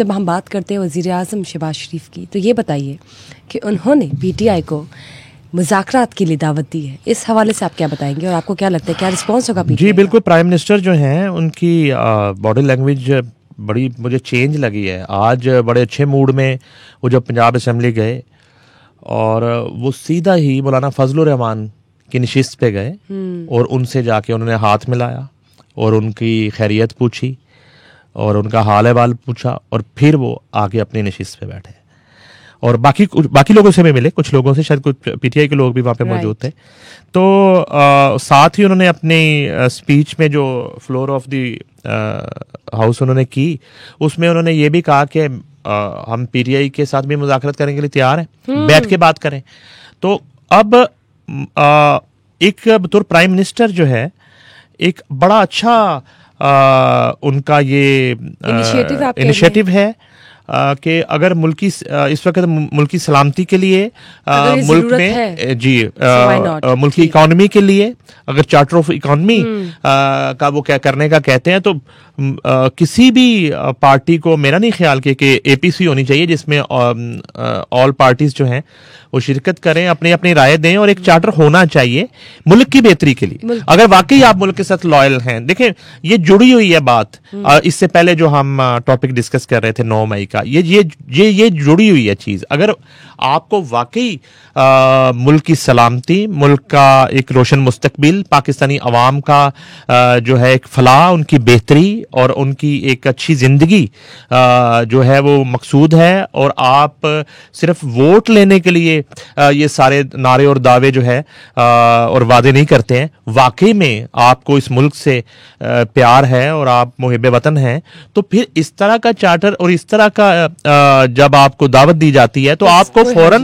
जब हम बात करते हैं वज़ीर आज़म शहबाज शरीफ की, तो ये बताइए कि उन्होंने पीटीआई को मुज़ाकरात के लिए दावत दी है, इस हवाले से आप क्या बताएंगे और आपको क्या लगता है क्या रिस्पॉन्स होगा पीटीआई जी बिल्कुल, प्राइम मिनिस्टर जो हैं उनकी बॉडी लैंग्वेज बड़ी मुझे चेंज लगी है। आज बड़े अच्छे मूड में वो जब पंजाब असेंबली गए और वो सीधा ही मौलाना फजलुर रहमान की नशिस्त पे गए और उनसे जाके उन्होंने हाथ मिलाया और उनकी खैरियत पूछी और उनका हाल अहवाल पूछा और फिर वो आगे अपनी नशिस्त पे बैठे और बाकी लोगों से भी मिले, कुछ लोगों से, शायद कुछ पीटीआई के लोग भी वहाँ पे मौजूद थे। तो साथ ही उन्होंने अपनी स्पीच में जो फ्लोर ऑफ द हाउस उन्होंने की, उसमें उन्होंने ये भी कहा कि हम पीटीआई के साथ भी मुज़ाकरात करने के लिए तैयार हैं, बैठ के बात करें। तो अब एक बतौर प्राइम मिनिस्टर जो है एक बड़ा अच्छा उनका ये इनिशिएटिव है कि अगर इस वक्त मुल्की सलामती के लिए मुल्क में मुल्की इकोनॉमी के लिए अगर चार्टर ऑफ इकोनॉमी का वो क्या करने का कहते हैं, तो किसी भी पार्टी को मेरा नहीं ख्याल कि एपीसी होनी चाहिए जिसमें ऑल पार्टीज जो हैं वो शिरकत करें, अपनी अपनी राय दें और एक चार्टर होना चाहिए मुल्क की बेहतरी के लिए। अगर वाकई आप मुल्क के साथ लॉयल हैं, देखें ये जुड़ी हुई है बात, इससे पहले जो हम टॉपिक डिस्कस कर रहे थे 9 मई का, ये जुड़ी हुई है चीज। अगर आपको वाकई मुल्क की सलामती, मुल्क का एक रोशन मुस्तकबिल, पाकिस्तानी अवाम का जो है एक फलाह, उनकी बेहतरी और उनकी एक अच्छी जिंदगी जो है वो मकसूद है और आप सिर्फ वोट लेने के लिए ये सारे नारे और दावे जो है और वादे नहीं करते हैं, वाकई में आपको इस मुल्क से प्यार है और आप मुहिब वतन हैं, तो फिर इस तरह का चार्टर और इस तरह का जब आपको दावत दी जाती है तो आपको फौरन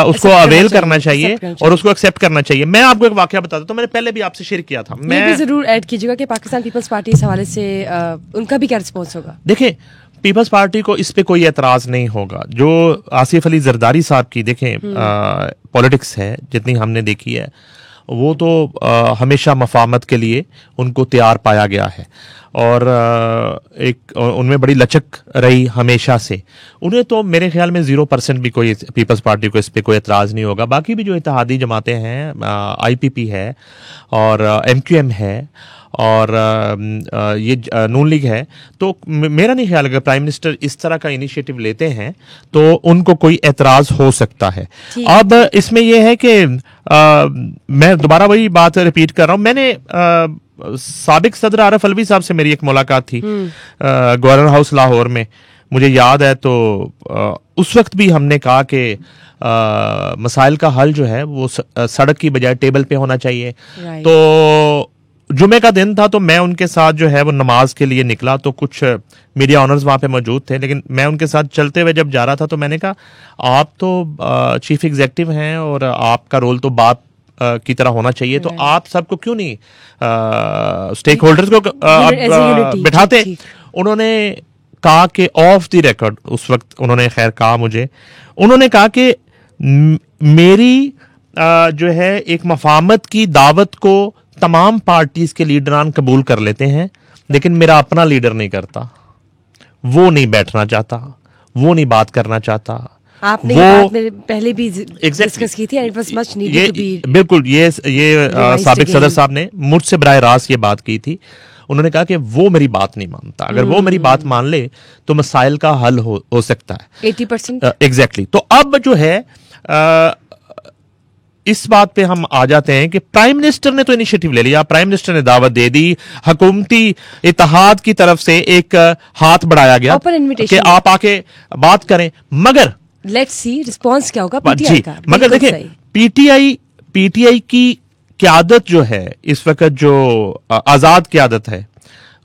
उसको अवेल करना चाहिए और उसको एक्सेप्ट करना चाहिए। मैं आपको एक वाकया बताता हूं, तो मैंने पहले भी आपसे शेयर किया था। मैं भी जरूर ऐड कीजिएगा कि पाकिस्तान पीपल्स पार्टी इस हवाले से उनका भी क्या रिस्पॉन्स होगा। देखिए, पीपल्स पार्टी को इस पे कोई एतराज नहीं होगा। जो आसिफ अली जरदारी साहब की देखें पॉलिटिक्स है जितनी हमने देखी है, वो तो हमेशा मफामत के लिए उनको तैयार पाया गया है और एक उनमें बड़ी लचक रही हमेशा से। उन्हें तो मेरे ख्याल में 0% भी कोई पीपल्स पार्टी को इस पे कोई एतराज़ नहीं होगा। बाकी भी जो इत्तेहादी जमातें हैं, आईपीपी है और एमक्यूएम है और ये नून लीग है, तो मेरा नहीं ख्याल अगर प्राइम मिनिस्टर इस तरह का इनिशिएटिव लेते हैं तो उनको कोई एतराज हो सकता है। अब इसमें यह है कि मैं दोबारा वही बात रिपीट कर रहा हूं, मैंने साबिक सदर आरिफ अलवी साहब से मेरी एक मुलाकात थी गवर्नर हाउस लाहौर में, मुझे याद है। तो उस वक्त भी हमने कहा कि मसाइल का हल जो है वो सड़क की बजाय टेबल पे होना चाहिए। तो जुमे का दिन था, तो मैं उनके साथ जो है वो नमाज के लिए निकला, तो कुछ मीडिया ऑनर्स वहां पे मौजूद थे, लेकिन मैं उनके साथ चलते हुए जब जा रहा था तो मैंने कहा आप तो चीफ एग्जीक्यूटिव हैं और आपका रोल तो बाप की तरह होना चाहिए, तो आप सबको क्यों नहीं स्टेक होल्डर्स को बिठाते। उन्होंने कहा कि ऑफ द रिकॉर्ड, उस वक्त उन्होंने खैर कहा मुझे, उन्होंने कहा कि मेरी जो है एक मफामत की दावत को तमाम पार्टीज के लीडरान कबूल कर लेते हैं, लेकिन मेरा अपना लीडर नहीं करता, वो नहीं बैठना चाहता, वो नहीं बात करना चाहता। आपने ये बात मेरे पहले भी डिस्कस की थी, it was much needed to be. बिल्कुल, ये साबिक सदर साहब ने मुझसे बराह रास्त ये बात की थी। उन्होंने कहा कि वो मेरी बात नहीं मानता, अगर वो मेरी बात मान ले तो मसाइल का हल हो सकता है 80%। एग्जैक्टली। तो अब जो है इस बात पे हम आ जाते हैं कि प्राइम मिनिस्टर ने तो इनिशिएटिव ले लिया, प्राइम मिनिस्टर ने दावत दे दी, हुकूमती इत्तेहाद की तरफ से एक हाथ बढ़ाया गया कि आप आके बात करें, मगर लेट्स सी रिस्पांस क्या होगा पीटीआई का। मगर देखिए, पीटीआई की क़यादत जो है इस वक्त, जो आजाद क़यादत है,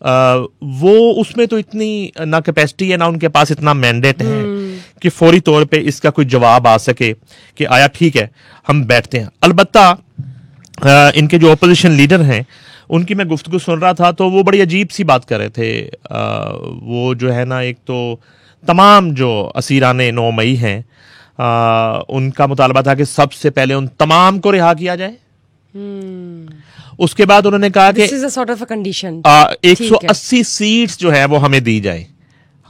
वो उसमें तो इतनी ना कैपेसिटी है ना उनके पास इतना मैंडेट है कि फौरी तौर पे इसका कोई जवाब आ सके कि आया ठीक है हम बैठते हैं। अलबत्ता इनके जो अपोजिशन लीडर हैं उनकी मैं गुफ्तगू सुन रहा था, तो वो बड़ी अजीब सी बात कर रहे थे। वो जो है ना, एक तो तमाम जो असीराने 9 मई हैं उनका मुतालबा था कि सबसे पहले उन तमाम को रिहा किया जाए। उसके बाद उन्होंने कहा कि 180 सीट्स जो है वो हमें दी जाए,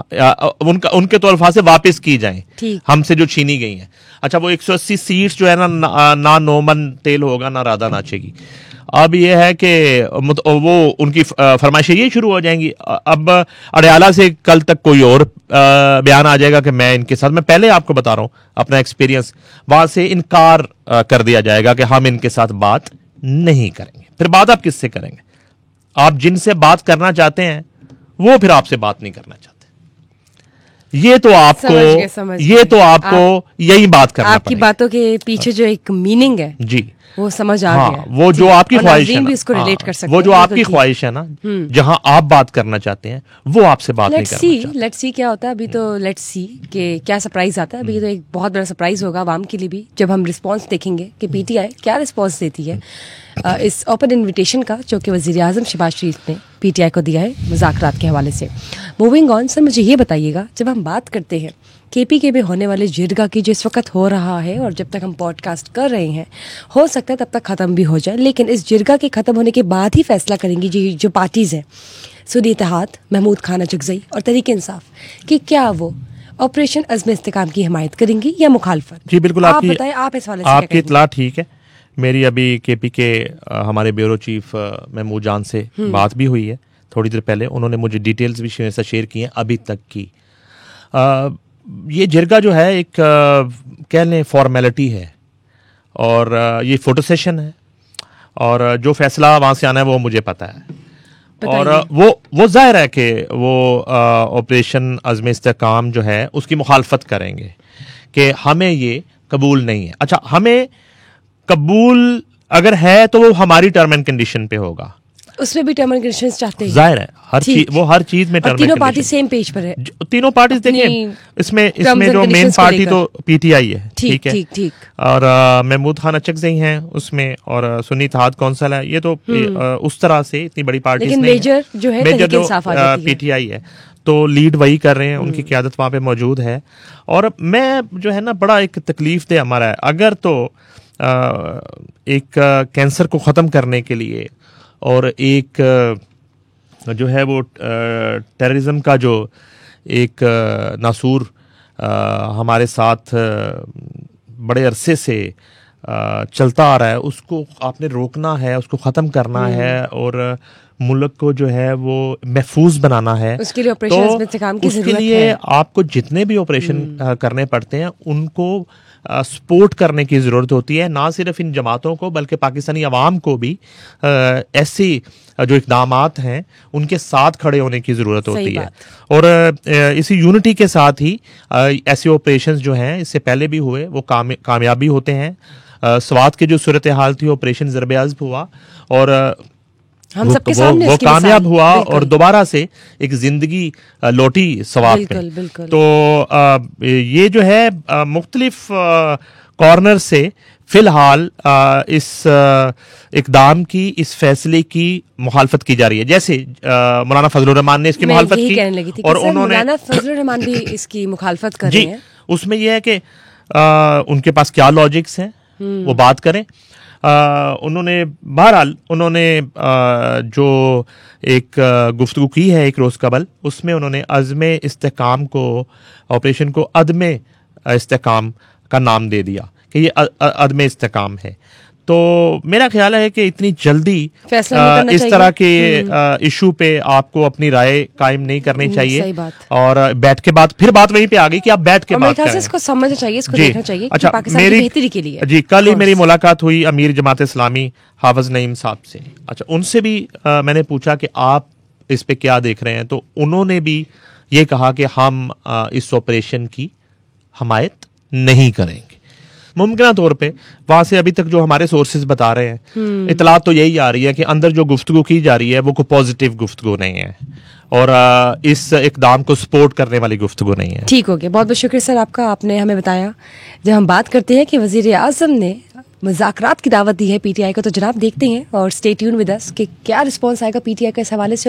उनके तो अल्फाज से वापस की जाएं, ठीक। हमसे जो छीनी गई हैं। अच्छा, वो 180 सीट्स जो है ना नोमन तेल होगा ना राधा नाचेगी। अब ये है कि वो उनकी फरमाइशें ये शुरू हो जाएंगी। अब अडयाला से कल तक कोई और बयान आ जाएगा कि मैं इनके साथ, मैं पहले आपको बता रहा हूं अपना एक्सपीरियंस, वहां से इनकार कर दिया जाएगा कि हम इनके साथ बात नहीं करेंगे। फिर बात आप किससे करेंगे? आप जिनसे बात करना चाहते हैं वो फिर आपसे बात नहीं करना चाहते। ये तो आपको यही बात करना आपकी बातों के पीछे जो एक मीनिंग है जी वो समझ आ गया। वो जो आपकी ख्वाहिश है भी इसको रिलेट कर सकते वो जो आपकी ख्वाहिश है ना, जहां आप बात करना चाहते हैं वो आपसे बात नहीं करना चाहते। लेट्स सी क्या होता है अभी। तो लेट्स सी कि क्या सरप्राइज आता है अभी। तो एक बहुत बड़ा सरप्राइज होगा आवाम के लिए भी जब हम रिस्पांस देखेंगे कि पीटीआई क्या रिस्पांस देती है इस ओपन इन्विटेशन का जो कि वज़ीर-ए-आज़म शहबाज शरीफ ने पीटीआई को दिया है मुज़ाकरात के हवाले से। मूविंग ऑन सर, मुझे ये बताइएगा, जब हम बात करते हैं केपीके में होने वाले जिरगा की जो इस वक्त हो रहा है और जब तक हम पॉडकास्ट कर रहे हैं हो सकता है तब तक ख़त्म भी हो जाए, लेकिन इस जिरगा के ख़त्म होने के बाद ही फैसला करेंगी जो पार्टीज़ हैं, सुन्नी इत्तेहाद, महमूद खान अचकज़ई और तहरीक इंसाफ, कि क्या वो ऑपरेशन अज़्म इस्तेकाम की हिमायत करेंगी या मुखालफत। जी बिल्कुल, आप बताएं, आप इस वाले से आपकी इत्तला ठीक है। मेरी अभी केपीके हमारे ब्यूरो चीफ महमूद जान से बात भी हुई है थोड़ी देर पहले। उन्होंने मुझे डिटेल्स भी शेयर की हैं अभी तक की। ये जिरगा जो है एक कह लें फॉर्मेलिटी है और ये फोटो सेशन है और जो फैसला वहाँ से आना है वो मुझे पता है। और वो जाहिर है कि वो ऑपरेशन अज़्म इस्तेकाम जो है उसकी मुखालफत करेंगे कि हमें ये कबूल नहीं है। अच्छा, हमें कबूल अगर है तो वो हमारी टर्म एंड कंडीशन पे होगा, उसमें भी टर्म एंड कंडीशंस चाहते हैं। जाहिर है हर चीज में टर्म एंड तीनों पार्टी सेम पेज पर है। तीनों पार्टी देखिए, इसमें जो मेन पार्टी तो पीटीआई है, ठीक है, ठीक। और महमूद खान अचकज़ई हैं उसमें और सुन्नी इत्तेहाद कौंसिल है। ये तो उस तरह से इतनी बड़ी पार्टी नहीं, मेजर जो है पीटीआई है, तो लीड वही कर रहे हैं, उनकी क़यादत वहां पे मौजूद है। और मैं जो है ना बड़ा एक तकलीफ दे हमारा है, अगर तो एक कैंसर को ख़त्म करने के लिए और एक जो है वो टेररिज्म का जो एक नासूर हमारे साथ बड़े अरसे से चलता आ रहा है, उसको आपने रोकना है, उसको ख़त्म करना है और मुल्क को जो है वो महफूज बनाना है। उसके लिए ऑपरेशन उसके लिए आपको जितने भी ऑपरेशन करने पड़ते हैं उनको सपोर्ट करने की ज़रूरत होती है, ना सिर्फ इन जमातों को बल्कि पाकिस्तानी अवाम को भी ऐसी जो इक़दामात हैं उनके साथ खड़े होने की ज़रूरत होती है। और इसी यूनिटी के साथ ही ऐसे ऑपरेशंस जो हैं इससे पहले भी हुए वो कामयाबी होते हैं। स्वात की जो सूरत हाल थी ऑपरेशन ज़रब-ए-अज़्ब हुआ और हम सबके सामने वो कामयाब हुआ और दोबारा से एक जिंदगी लौटी स्वात पे। तो ये जो है मुख्तलिफ कॉर्नर से फिलहाल इस इकदाम की, इस फैसले की मुखालफत की जा रही है। जैसे मौलाना फजलुर रहमान ने इसकी मुखालफत की और उन्होंने मौलाना फजलुर रहमान भी इसकी मुखालफत कर रहे हैं। उसमें यह है कि उनके पास क्या लॉजिक्स हैं वो बात करें। उन्होंने बहरहाल जो एक गुफ्तगू की है एक रोज़ कबल, उसमें उन्होंने अज़्म इस्तेकाम को, ऑपरेशन को अदम इस्तेकाम का नाम दे दिया कि ये अदम इस्तेकाम है। तो मेरा ख्याल है कि इतनी जल्दी इस तरह के इशू पे आपको अपनी राय कायम नहीं करनी चाहिए और बैठ के बात, फिर बात वहीं पे आ गई कि आप बैठ के बात करें, इसको समझना चाहिए, इसको देखना चाहिए। अच्छा, पाकिस्तान की बेहतरी के लिए जी कल ही मेरी मुलाकात हुई अमीर जमात इस्लामी हाफिज नईम साहब से। अच्छा, उनसे भी मैंने पूछा कि आप इस पे क्या देख रहे हैं, तो उन्होंने भी ये कहा कि हम इस ऑपरेशन की हिमायत नहीं करेंगे। मुमकिन तौर पे वहां से अभी तक जो हमारे सोर्सेज बता रहे हैं इतलात तो यही आ रही है कि अंदर जो गुफ्तगू की जा रही है वो कोई पॉजिटिव गुफ्तगू नहीं है और इस इकदाम को सपोर्ट करने वाली गुफ्तगू नहीं है। ठीक हो गया, बहुत बहुत शुक्रिया सर आपका, आपने हमें बताया। जब हम बात करते हैं कि वज़ीर-ए-आज़म ने मुज़ाकरात की दावत दी है पीटीआई को, तो जनाब देखते हैं और स्टे ट्यून विद अस कि क्या रिस्पॉन्स आएगा पीटीआई के इस हवाले से।